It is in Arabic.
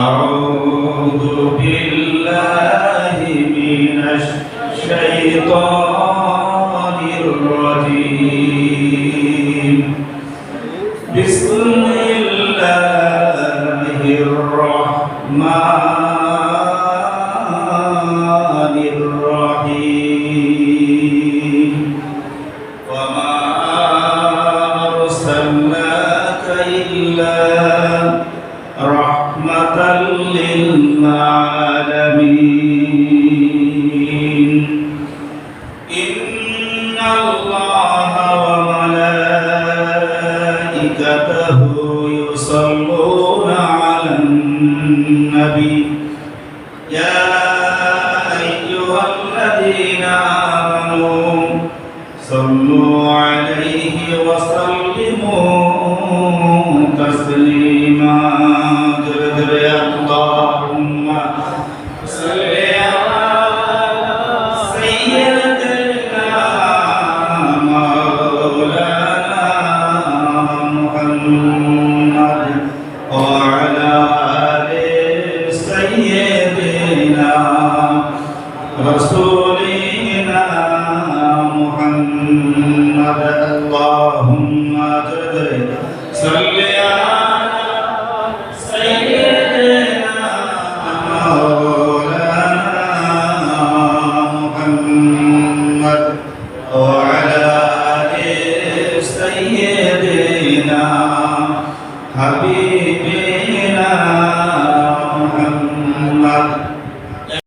أعوذ بالله من الشيطان الرجيم بسم الله الرحمن الرحيم وما أرسلناك إلا رحمة للعالمين إن الله وملائكته يصلون على النبي يا أيها الذين آمنوا صلوا عليه وسلموا تسليما اللهم صل على سيدنا مولانا محمد وعلى آل سيدنا رسولنا محمد اللهم صل على سيدنا حبيب